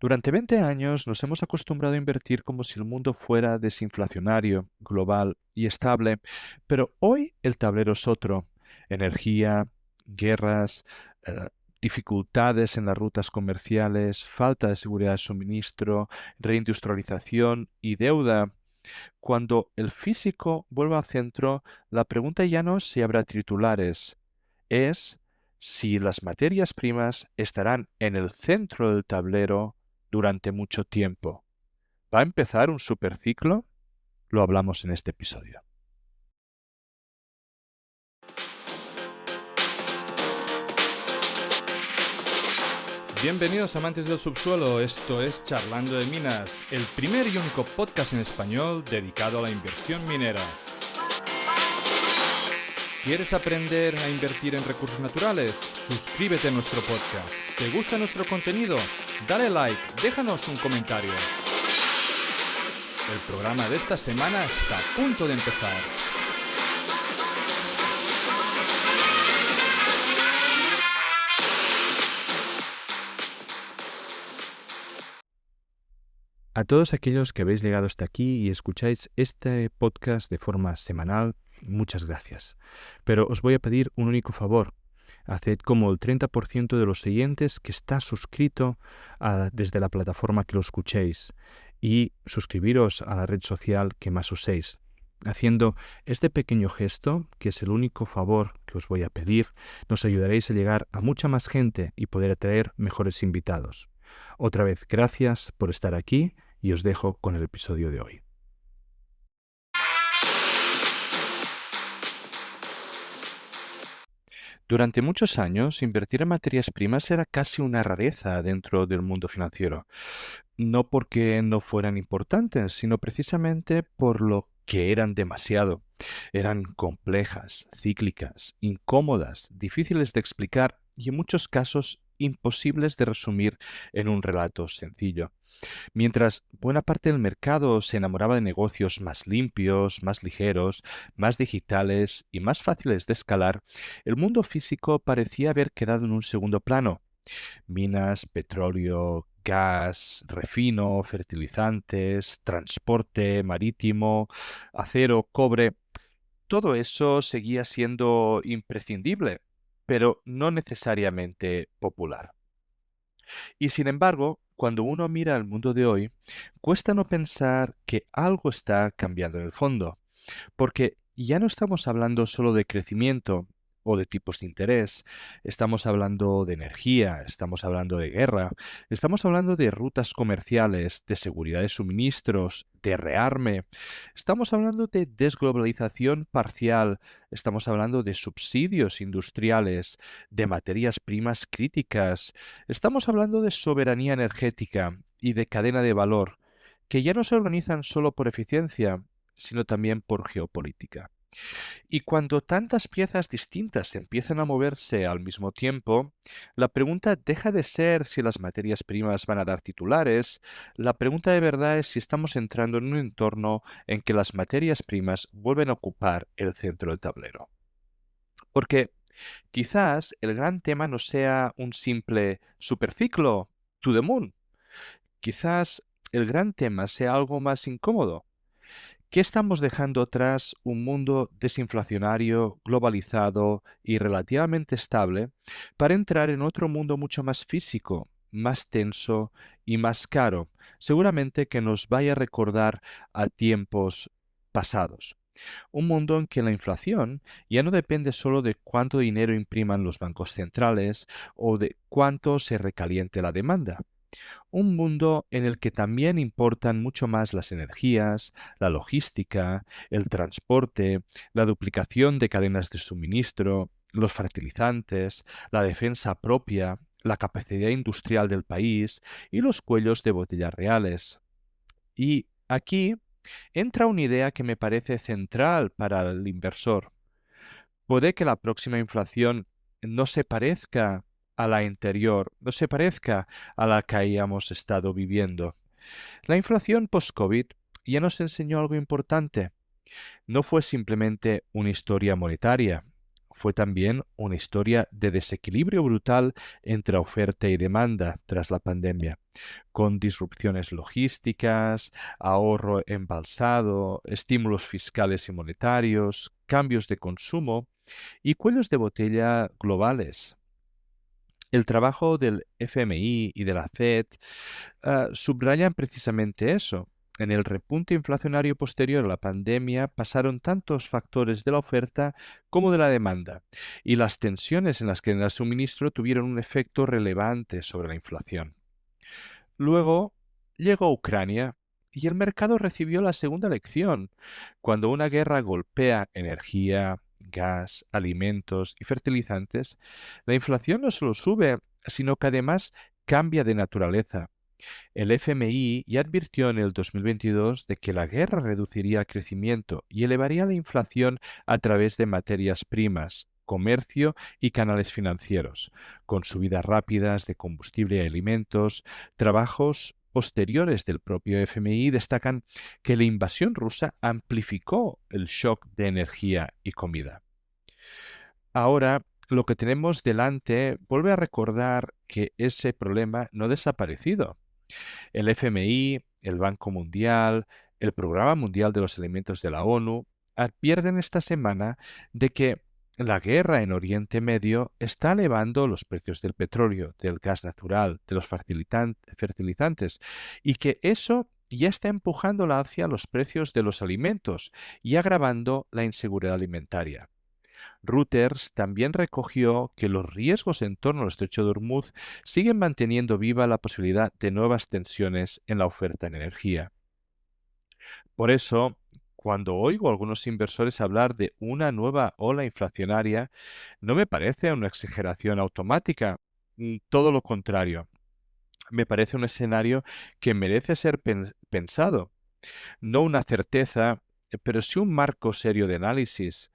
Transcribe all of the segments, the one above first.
Durante 20 años nos hemos acostumbrado a invertir como si el mundo fuera desinflacionario, global y estable, pero hoy el tablero es otro. Energía, guerras, eh, dificultades en las rutas comerciales, falta de seguridad de suministro, reindustrialización y deuda. Cuando el físico vuelve al centro, la pregunta ya no es si habrá titulares, es si las materias primas estarán en el centro del tablero durante mucho tiempo. ¿Va a empezar un superciclo? Lo hablamos en este episodio. Bienvenidos amantes del subsuelo, esto es Charlando de Minas, el primer y único podcast en español dedicado a la inversión minera. ¿Quieres aprender a invertir en recursos naturales? Suscríbete a nuestro podcast. ¿Te gusta nuestro contenido? Dale like, déjanos un comentario. El programa de esta semana está a punto de empezar. A todos aquellos que habéis llegado hasta aquí y escucháis este podcast de forma semanal, muchas gracias. Pero os voy a pedir un único favor. Haced como el 30% de los siguientes que está suscrito desde la plataforma que lo escuchéis y suscribiros a la red social que más uséis. Haciendo este pequeño gesto, que es el único favor que os voy a pedir, nos ayudaréis a llegar a mucha más gente y poder atraer mejores invitados. Otra vez, gracias por estar aquí y os dejo con el episodio de hoy. Durante muchos años, invertir en materias primas era casi una rareza dentro del mundo financiero. No porque no fueran importantes, sino precisamente por lo que eran demasiado. Eran complejas, cíclicas, incómodas, difíciles de explicar y en muchos casos imposibles de resumir en un relato sencillo. Mientras buena parte del mercado se enamoraba de negocios más limpios, más ligeros, más digitales y más fáciles de escalar, el mundo físico parecía haber quedado en un segundo plano. Minas, petróleo, gas, refino, fertilizantes, transporte marítimo, acero, cobre, todo eso seguía siendo imprescindible, pero no necesariamente popular. Y sin embargo, cuando uno mira al mundo de hoy, cuesta no pensar que algo está cambiando en el fondo, porque ya no estamos hablando solo de crecimiento o de tipos de interés, estamos hablando de energía, estamos hablando de guerra, estamos hablando de rutas comerciales, de seguridad de suministros, de rearme, estamos hablando de desglobalización parcial, estamos hablando de subsidios industriales, de materias primas críticas, estamos hablando de soberanía energética y de cadena de valor, que ya no se organizan solo por eficiencia, sino también por geopolítica. Y cuando tantas piezas distintas empiezan a moverse al mismo tiempo, la pregunta deja de ser si las materias primas van a dar titulares, la pregunta de verdad es si estamos entrando en un entorno en que las materias primas vuelven a ocupar el centro del tablero. Porque quizás el gran tema no sea un simple superciclo, to the moon. Quizás el gran tema sea algo más incómodo. ¿Qué estamos dejando atrás un mundo desinflacionario, globalizado y relativamente estable para entrar en otro mundo mucho más físico, más tenso y más caro, seguramente que nos vaya a recordar a tiempos pasados? Un mundo en que la inflación ya no depende solo de cuánto dinero impriman los bancos centrales o de cuánto se recaliente la demanda. Un mundo en el que también importan mucho más las energías, la logística, el transporte, la duplicación de cadenas de suministro, los fertilizantes, la defensa propia, la capacidad industrial del país y los cuellos de botella reales. Y aquí entra una idea que me parece central para el inversor. Puede que la próxima inflación no se parezca a la anterior, no se parezca a la que hayamos estado viviendo. La inflación post-COVID ya nos enseñó algo importante. No fue simplemente una historia monetaria, Fue también una historia de desequilibrio brutal entre oferta y demanda tras la pandemia, con disrupciones logísticas, ahorro embalsado, estímulos fiscales y monetarios, cambios de consumo y cuellos de botella globales. El trabajo del FMI y de la Fed subrayan precisamente eso. En el repunte inflacionario posterior a la pandemia pasaron tantos factores de la oferta como de la demanda, y las tensiones en las que el suministro tuvieron un efecto relevante sobre la inflación. Luego llegó Ucrania y el mercado recibió la segunda lección. Cuando una guerra golpea energía, gas, alimentos y fertilizantes, la inflación no solo sube, sino que además cambia de naturaleza. El FMI ya advirtió en el 2022 de que la guerra reduciría el crecimiento y elevaría la inflación a través de materias primas, comercio y canales financieros, con subidas rápidas de combustible y alimentos. Trabajos posteriores del propio FMI destacan que la invasión rusa amplificó el shock de energía y comida. Ahora, lo que tenemos delante vuelve a recordar que ese problema no ha desaparecido. El FMI, el Banco Mundial, el Programa Mundial de los Alimentos de la ONU advierten esta semana de que la guerra en Oriente Medio está elevando los precios del petróleo, del gas natural, de los fertilizantes, y que eso ya está empujándola hacia los precios de los alimentos y agravando la inseguridad alimentaria. Reuters también recogió que los riesgos en torno al estrecho de Hormuz siguen manteniendo viva la posibilidad de nuevas tensiones en la oferta en energía. Por eso, cuando oigo a algunos inversores hablar de una nueva ola inflacionaria, no me parece una exageración automática, todo lo contrario. Me parece un escenario que merece ser pensado, no una certeza, pero sí un marco serio de análisis.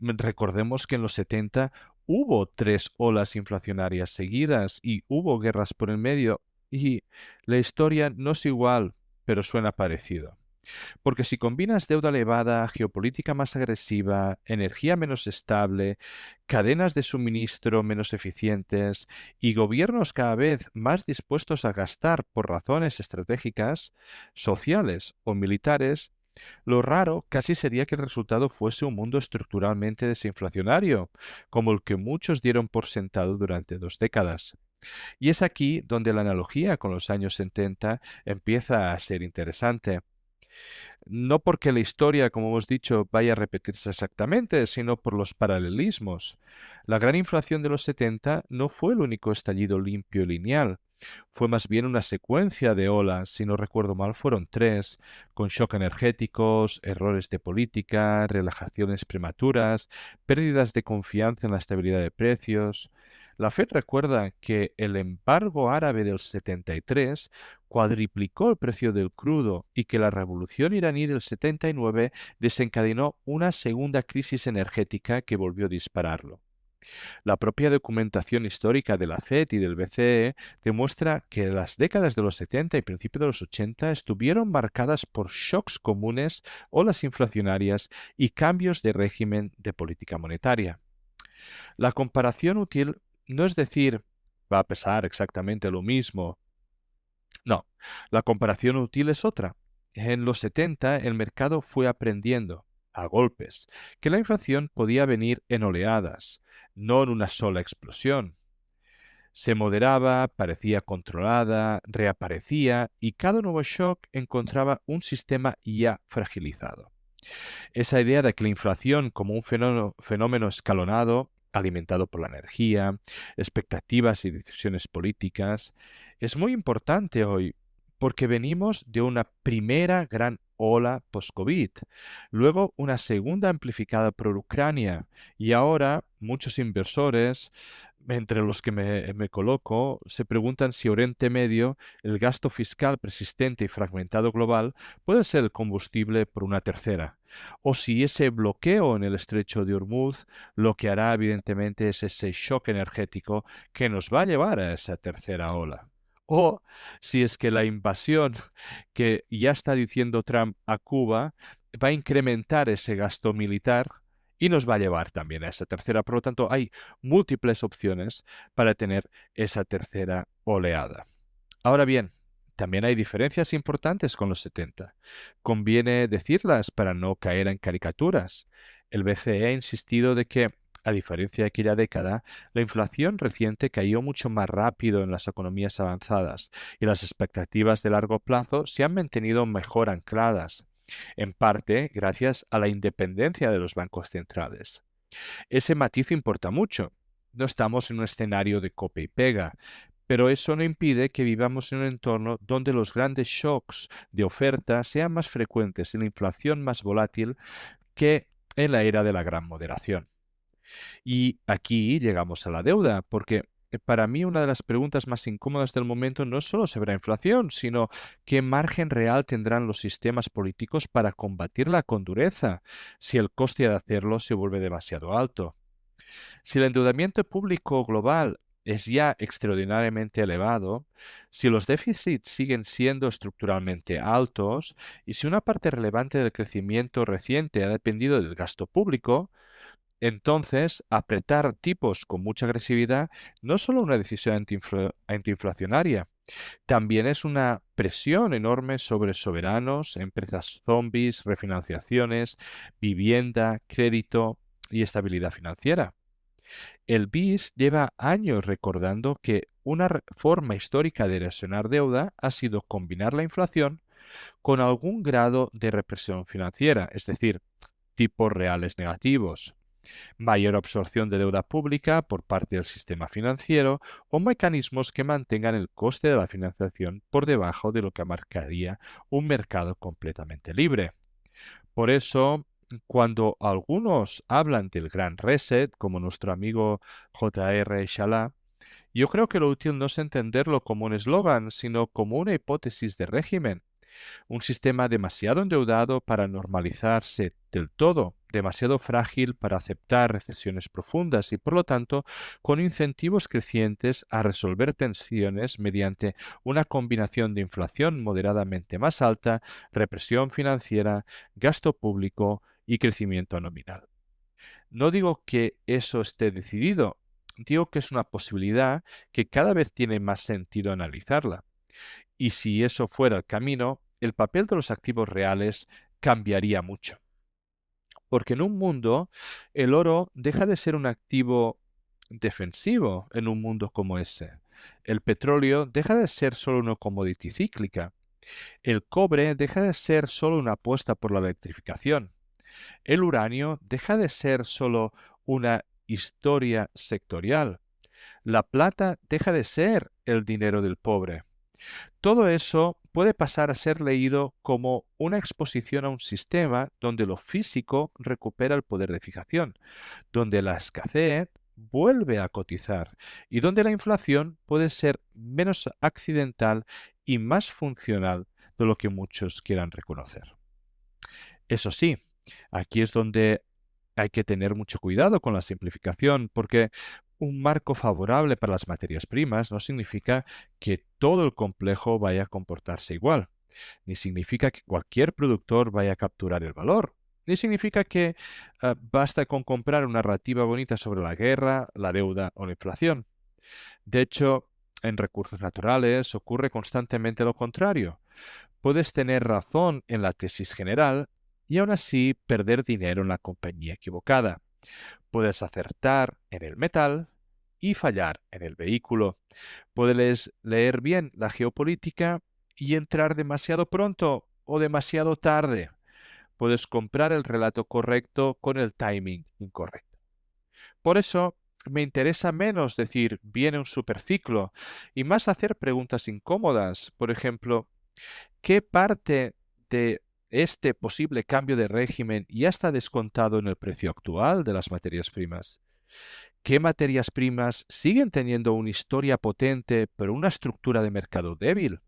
Recordemos que en los 70 hubo tres olas inflacionarias seguidas y hubo guerras por el medio, y la historia no es igual, pero suena parecido. Porque si combinas deuda elevada, geopolítica más agresiva, energía menos estable, cadenas de suministro menos eficientes y gobiernos cada vez más dispuestos a gastar por razones estratégicas, sociales o militares, lo raro casi sería que el resultado fuese un mundo estructuralmente desinflacionario, como el que muchos dieron por sentado durante 2 décadas. Y es aquí donde la analogía con los años 70 empieza a ser interesante. No porque la historia, como hemos dicho, vaya a repetirse exactamente, sino por los paralelismos. La gran inflación de los 70 no fue el único estallido limpio y lineal. Fue más bien una secuencia de olas, si no recuerdo mal, fueron tres, con shock energéticos, errores de política, relajaciones prematuras, pérdidas de confianza en la estabilidad de precios. La Fed recuerda que el embargo árabe del 73 cuadriplicó el precio del crudo y que la revolución iraní del 79 desencadenó una segunda crisis energética que volvió a dispararlo. La propia documentación histórica de la FED y del BCE demuestra que las décadas de los 70 y principios de los 80 estuvieron marcadas por shocks comunes, olas inflacionarias y cambios de régimen de política monetaria. La comparación útil no es decir, va a pesar exactamente lo mismo. No, la comparación útil es otra. En los 70 el mercado fue aprendiendo, a golpes, que la inflación podía venir en oleadas, no en una sola explosión. Se moderaba, parecía controlada, reaparecía y cada nuevo shock encontraba un sistema ya fragilizado. Esa idea de que la inflación como un fenómeno escalonado, alimentado por la energía, expectativas y decisiones políticas, es muy importante hoy porque venimos de una primera gran ola post-COVID, luego una segunda amplificada por Ucrania y ahora muchos inversores, entre los que me coloco, se preguntan si Oriente Medio, el gasto fiscal persistente y fragmentado global, puede ser el combustible por una tercera o si ese bloqueo en el estrecho de Hormuz lo que hará evidentemente es ese shock energético que nos va a llevar a esa tercera ola. O si es que la invasión que ya está diciendo Trump a Cuba va a incrementar ese gasto militar y nos va a llevar también a esa tercera. Por lo tanto, hay múltiples opciones para tener esa tercera oleada. Ahora bien, también hay diferencias importantes con los 70. Conviene decirlas para no caer en caricaturas. El BCE ha insistido de que, a diferencia de aquella década, la inflación reciente cayó mucho más rápido en las economías avanzadas y las expectativas de largo plazo se han mantenido mejor ancladas, en parte gracias a la independencia de los bancos centrales. Ese matiz importa mucho. No estamos en un escenario de copia y pega, pero eso no impide que vivamos en un entorno donde los grandes shocks de oferta sean más frecuentes y la inflación más volátil que en la era de la gran moderación. Y aquí llegamos a la deuda, porque para mí una de las preguntas más incómodas del momento no solo sobre la inflación, sino qué margen real tendrán los sistemas políticos para combatirla con dureza si el coste de hacerlo se vuelve demasiado alto. Si el endeudamiento público global es ya extraordinariamente elevado, si los déficits siguen siendo estructuralmente altos y si una parte relevante del crecimiento reciente ha dependido del gasto público, entonces apretar tipos con mucha agresividad no es solo una decisión antiinflacionaria, también es una presión enorme sobre soberanos, empresas zombies, refinanciaciones, vivienda, crédito y estabilidad financiera. El BIS lleva años recordando que una forma histórica de erosionar deuda ha sido combinar la inflación con algún grado de represión financiera, es decir, tipos reales negativos, mayor absorción de deuda pública por parte del sistema financiero o mecanismos que mantengan el coste de la financiación por debajo de lo que marcaría un mercado completamente libre. Por eso, cuando algunos hablan del gran reset, como nuestro amigo J.R. Chalá, yo creo que lo útil no es entenderlo como un eslogan, sino como una hipótesis de régimen, un sistema demasiado endeudado para normalizarse del todo, demasiado frágil para aceptar recesiones profundas y, por lo tanto, con incentivos crecientes a resolver tensiones mediante una combinación de inflación moderadamente más alta, represión financiera, gasto público y crecimiento nominal. No digo que eso esté decidido, digo que es una posibilidad que cada vez tiene más sentido analizarla. Y si eso fuera el camino, el papel de los activos reales cambiaría mucho. Porque en un mundo, el oro deja de ser un activo defensivo en un mundo como ese. El petróleo deja de ser solo una commodity cíclica. El cobre deja de ser solo una apuesta por la electrificación. El uranio deja de ser solo una historia sectorial. La plata deja de ser el dinero del pobre. Todo eso puede pasar a ser leído como una exposición a un sistema donde lo físico recupera el poder de fijación, donde la escasez vuelve a cotizar y donde la inflación puede ser menos accidental y más funcional de lo que muchos quieran reconocer. Eso sí, aquí es donde hay que tener mucho cuidado con la simplificación, porque un marco favorable para las materias primas no significa que todo el complejo vaya a comportarse igual, ni significa que cualquier productor vaya a capturar el valor, ni significa que basta con comprar una narrativa bonita sobre la guerra, la deuda o la inflación. De hecho, en recursos naturales ocurre constantemente lo contrario. Puedes tener razón en la tesis general y aún así perder dinero en la compañía equivocada. Puedes acertar en el metal y fallar en el vehículo. Puedes leer bien la geopolítica y entrar demasiado pronto o demasiado tarde. Puedes comprar el relato correcto con el timing incorrecto. Por eso me interesa menos decir viene un superciclo y más hacer preguntas incómodas. Por ejemplo, ¿qué parte de este posible cambio de régimen ya está descontado en el precio actual de las materias primas? ¿Qué materias primas siguen teniendo una historia potente pero una estructura de mercado débil?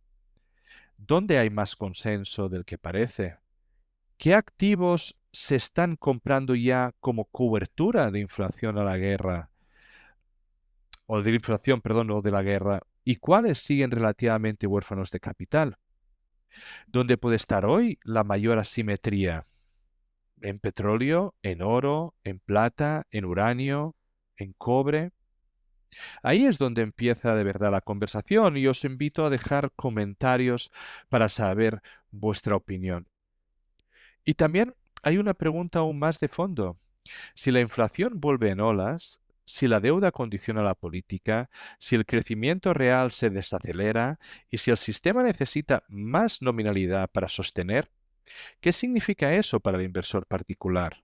¿Dónde hay más consenso del que parece? ¿Qué activos se están comprando ya como cobertura de inflación a la guerra? O de inflación, perdón, o de la guerra. ¿Y cuáles siguen relativamente huérfanos de capital? ¿Dónde puede estar hoy la mayor asimetría? en petróleo, en oro, en plata, en uranio, en cobre. Ahí es donde empieza de verdad la conversación y os invito a dejar comentarios para saber vuestra opinión. Y también hay una pregunta aún más de fondo. Si la inflación vuelve en olas, si la deuda condiciona la política, si el crecimiento real se desacelera y si el sistema necesita más nominalidad para sostener, ¿qué significa eso para el inversor particular?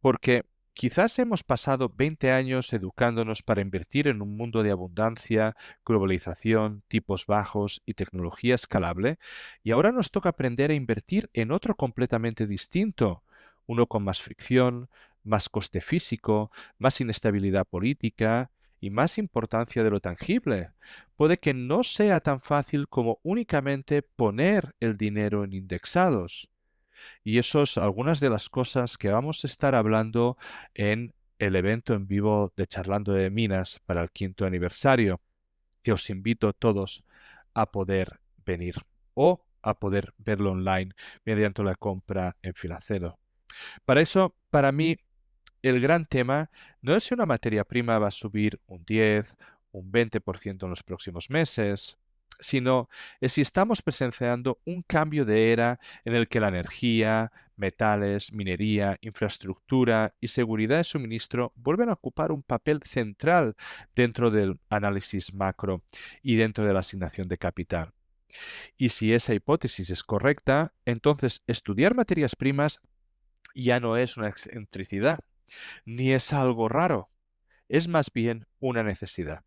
Porque quizás hemos pasado 20 años educándonos para invertir en un mundo de abundancia, globalización, tipos bajos y tecnología escalable, y ahora nos toca aprender a invertir en otro completamente distinto, uno con más fricción, más coste físico, más inestabilidad política y más importancia de lo tangible. Puede que no sea tan fácil como únicamente poner el dinero en indexados. Y eso es algunas de las cosas que vamos a estar hablando en el evento en vivo de Charlando de Minas para el 5º aniversario, que os invito todos a poder venir o a poder verlo online mediante la compra en Filacelo. Para eso, para mí, el gran tema no es si una materia prima va a subir un 10, un 20% en los próximos meses, sino es si estamos presenciando un cambio de era en el que la energía, metales, minería, infraestructura y seguridad de suministro vuelven a ocupar un papel central dentro del análisis macro y dentro de la asignación de capital. Y si esa hipótesis es correcta, entonces estudiar materias primas ya no es una excentricidad, ni es algo raro, es más bien una necesidad.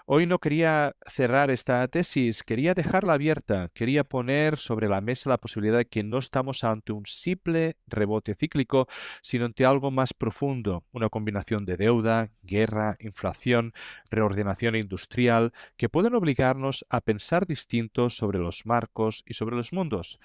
Hoy no quería cerrar esta tesis, quería dejarla abierta, quería poner sobre la mesa la posibilidad de que no estamos ante un simple rebote cíclico, sino ante algo más profundo, una combinación de deuda, guerra, inflación, reordenación industrial, que pueden obligarnos a pensar distinto sobre los marcos y sobre los mundos.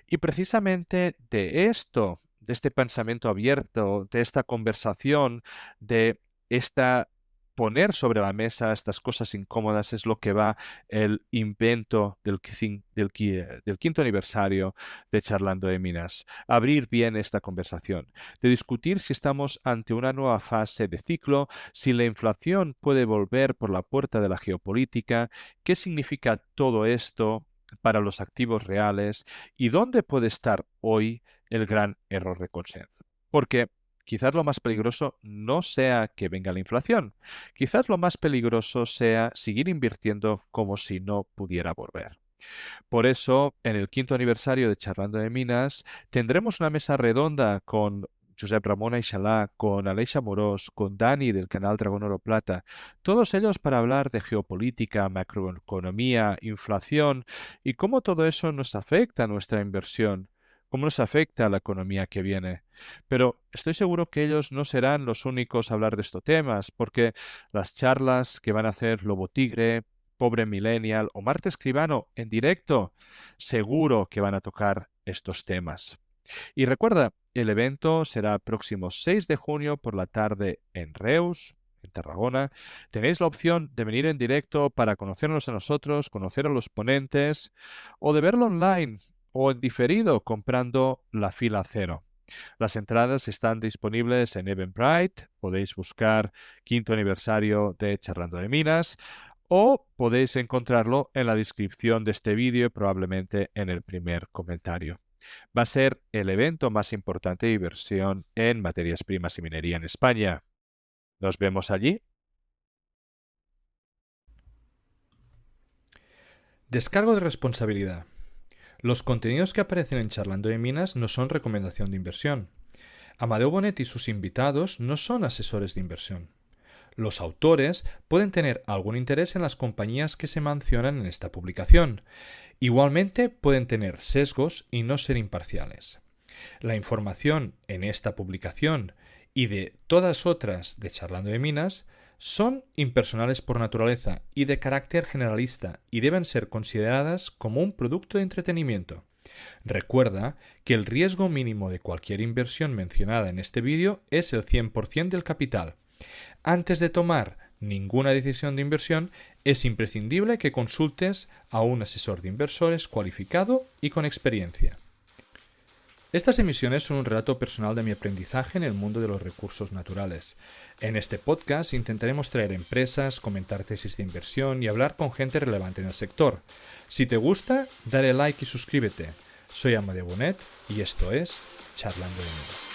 Y precisamente de esto, de este pensamiento abierto, de esta conversación, de esta poner sobre la mesa estas cosas incómodas es lo que va el invento del 5º aniversario de Charlando de Minas. Abrir bien esta conversación, de discutir si estamos ante una nueva fase de ciclo, si la inflación puede volver por la puerta de la geopolítica, qué significa todo esto para los activos reales y dónde puede estar hoy el gran error de consenso. Porque quizás lo más peligroso no sea que venga la inflación, quizás lo más peligroso sea seguir invirtiendo como si no pudiera volver. Por eso, en el 5º aniversario de Charlando de Minas, tendremos una mesa redonda con Josep Ramon Aixalà, con Aleix Amorós, con Dani del canal Dragón Oro Plata, todos ellos para hablar de geopolítica, macroeconomía, inflación y cómo todo eso nos afecta a nuestra inversión, cómo nos afecta a la economía que viene. Pero estoy seguro que ellos no serán los únicos a hablar de estos temas, porque las charlas que van a hacer Lobo Tigre, Pobre Millennial o Marta Escribano en directo, seguro que van a tocar estos temas. Y recuerda, el evento será el próximo 6 de junio por la tarde en Reus, en Tarragona. Tenéis la opción de venir en directo para conocernos a nosotros, conocer a los ponentes, o de verlo online o en diferido comprando la fila cero. Las entradas están disponibles en Eventbrite, podéis buscar 5º aniversario de Charlando de Minas o podéis encontrarlo en la descripción de este vídeo y probablemente en el primer comentario. Va a ser el evento más importante de inversión en materias primas y minería en España. Nos vemos allí. Descargo de responsabilidad. Los contenidos que aparecen en Charlando de Minas no son recomendación de inversión. Amadeo Bonet y sus invitados no son asesores de inversión. Los autores pueden tener algún interés en las compañías que se mencionan en esta publicación. Igualmente pueden tener sesgos y no ser imparciales. La información en esta publicación y de todas otras de Charlando de Minas son impersonales por naturaleza y de carácter generalista y deben ser consideradas como un producto de entretenimiento. Recuerda que el riesgo mínimo de cualquier inversión mencionada en este vídeo es el 100% del capital. Antes de tomar ninguna decisión de inversión, es imprescindible que consultes a un asesor de inversores cualificado y con experiencia. Estas emisiones son un relato personal de mi aprendizaje en el mundo de los recursos naturales. En este podcast intentaremos traer empresas, comentar tesis de inversión y hablar con gente relevante en el sector. Si te gusta, dale like y suscríbete. Soy Amadeo Bonet y esto es Charlando de Minas.